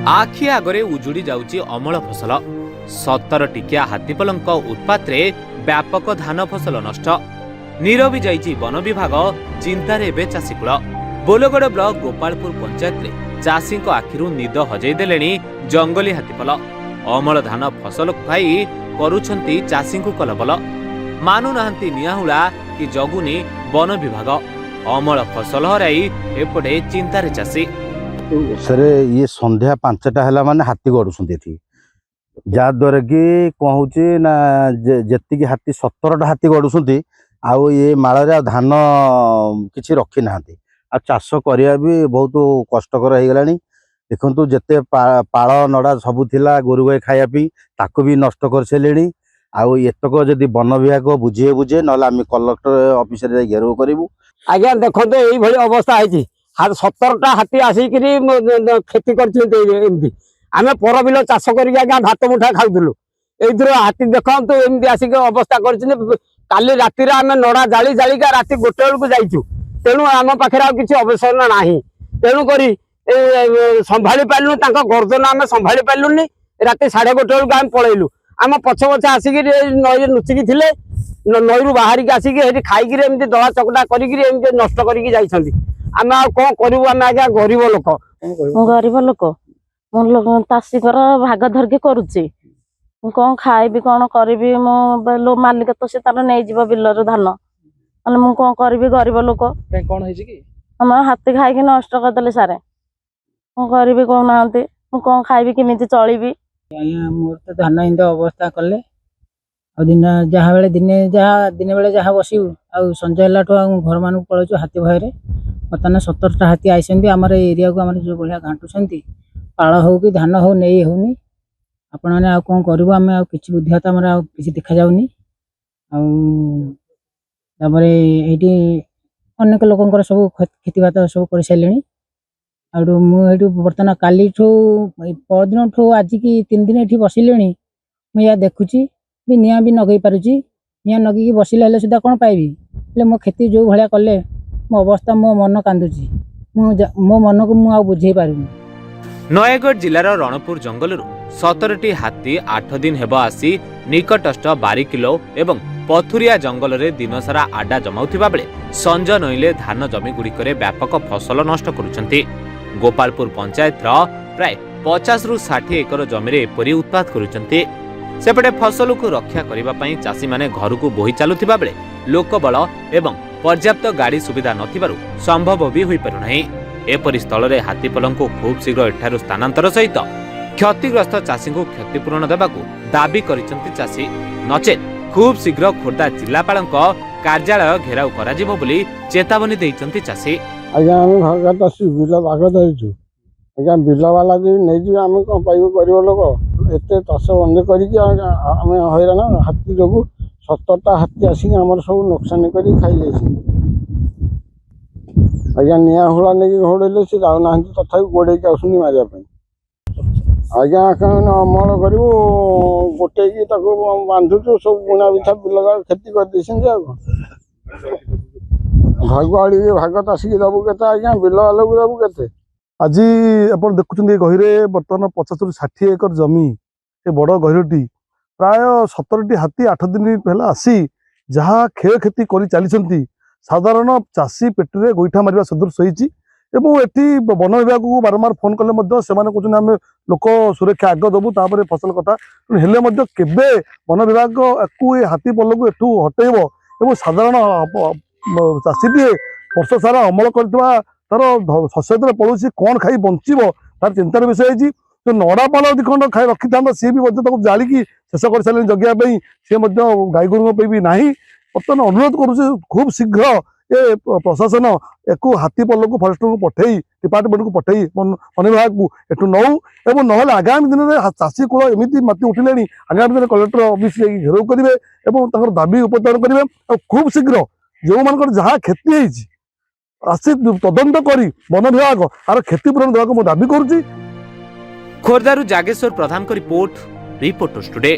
आखि आगरे उजुड़ी जाउची अमल फसल 17 टिकिया हाथीपलंक उत्पात रे व्यापक धान फसल नष्ट नीरवी जाइची वन विभाग चिंतार एवं चाषीकूल बोलगड़ ब्लॉक गोपालपुर पंचायत रे चाषी आखिरू निद हजई देलेनी जंगली हाथीपल अमल धान फसल खाई करुछंती चाषी कलबल मानु नाहंती नियाहुला कि जगुनी वन विभाग अमल फसल हराई एपटे चिंतार चाषी सरे ये संध्या 5टा है माने हाथी गड़ुंट जहाद्वारा कि कौन हो ना जी हाथी 17टा हाथी गड़ुंट आउ ये माल धान किसी रखी ना आ चाष करने भी बहुत कष्टकर हो गला देखु जिते पाल नड़ा सबू थिला गोरु गाई खायापी ताको भी नष्ट कर सारे आउ एतक जदि वन विभाग बुझे बुझे ना आम कलेक्टर ऑफिस रे घेराव करूँ आज्ञा देखो ये अवस्था है 17टा हाथी आसिक खेती करमती आम पर बिल चाष कर भात मुठा खाऊलु ये हाथी देखते एमती आसिक अवस्था कर राति आम नड़ा जाली जालिका राति 1 बेलू जाइचु तेणु आम पाखे किसी अवसर ना तेणुक संभाली पार्लु गर्जन आम संभाली पार्लुनि राति 1:30 बेलू आम पलैलु आम पछ पछ आसिक नई लुचिकी थे नई बाहरिक आसिक खाई दला चकटा कर नष्ट कर आम कौन करूँ आम आज्ञा गरीब लोक चाषीकर भाग धरिकी करुच्ची कौन खाइबी कौन करी मो मालिक तो से तार नहीं बिलर धान मु कौन करी गरीब लोक कौन हाथी खाई नष्ट करदे सारे कौन करी कहना मु कौन खाइबी केमी चलि मोर तो धान इन अवस्था कले दिन जहाँ बेले दिन बेले जहाँ बस संजय घर मान पलु हाथी भय बर्तमान 17टा हाथी आई आम एरिया को जो भाया घाटुंट पाल हो कि धान हो नहीं होनी आपण मैंने कौन करूँ आम कि बुद्धिहता आम कि देखा जाऊनी ये अनेक लोक सब क्षतिबात सब कर सारे मुझे बर्तमान काली परदिन ठू आज की 3 दिन ये बसिले मुझे देखुची भी निआ भी नगई पारुची निआ नगी बसिले सुधा कौन पाइबी मो खेती जो भाया कले मो अवस्था मो मन कांदुची मो मन को मुझे बुझे पारुनी नयगढ़ जिलार रणपुर जंगल 17टी हाथी 8 दिन हेब आसी निकटस्थ बारिकिलो एवं पथुरिया जंगल रे दिनसारा आडा जमाउथिबा बेले संज नईले धान जमी गुड़िकरे व्यापक फसल नष्ट करुछंती गोपालपुर पंचायत प्राय 50 रु 60 एकर जमी एपरी उत्पाद करुछंती सेपटे फसल को रक्षा करबा पई चाषी माने घर को बोही चालुथिबा बेले लोकबल एवं पर्याप्त गाड़ी सुविधा नथिबारु संभव भी होई पारु नाही एपरि स्थल रे हाथीपलंक खूब शीघ्र एठारु स्थानांतर सहित क्षतिग्रस्त चाषी को क्षतिपूरण देबाकू दाबी करिसंती चाषी नचेत खूब शीघ्र खोर्धा जिलापालक कार्यालय घेराव कराजिबो बोली चेतावनी देइसंती चाषी आज्ञा आम घर चाषी बिल भाग धरिचु आज्ञा बिल वाला जी नहीं आम कौन पाइबू गरीब लोक एत चाष बंद करम हईराण हाथी जो 17टा हाथी आसिक आम सब नुकसान कर खाई आज्ञा निआ हुला नहीं घोड़े सी जाऊना तथा गोड़े आसुनी मारे आज्ञा अमल करूँ गोटे बांधुचु सब बुणा बिछा बिल खेती कर भाग भाग चाषी दबू के आज्ञा बिल वाले को दबू के आज आप देखुं गहिरे बर्तमान 50 रु 60 एकर जमी ये बड़ गहिरटी प्राय 17टी हाथी 8 दिन है आसी जहाँ क्षय क्षति कर चली साधारण चाषी पेटे गोईठा मार सदृश होती वन विभाग को बारंबार फोन कले से कहते आम लोक सुरक्षा आग दबू तापर फसल कथा हेले केबे वन विभाग या हाथी पल को एठू हटेब और साधारण चाषीटे वर्ष सारा अमल कर तार शस्य पड़ोसी कौन खाई बंचब तार चिंतार विषय है जो नड़ा पाल दिखंड खाई रखी था सी भी जालिकी शेष कर सारे जगह सी गाई गोरु भी ना बर्तमान अनुरोध करुचे खूब शीघ्र ये प्रशासन एक हाथी पल को फरेस्ट को पठे डिपार्टमेंट को पठे वन विभाग को एठू नौ और ना आगामी दिन में चाषी कूल एमती मत उठिले आगामी दिन कलेक्टर ऑफिस घेराव करेंगे दाबी उपचार करेंगे और खूब शीघ्र जो मान जहाँ क्षति होती आसी तदंत करी वन विभाग आर क्षतिपूरण देवाक दाबी करुच्ची। खोर्धारू जागेश्वर प्रधान रिपोर्ट रिपोर्टर्स टुडे।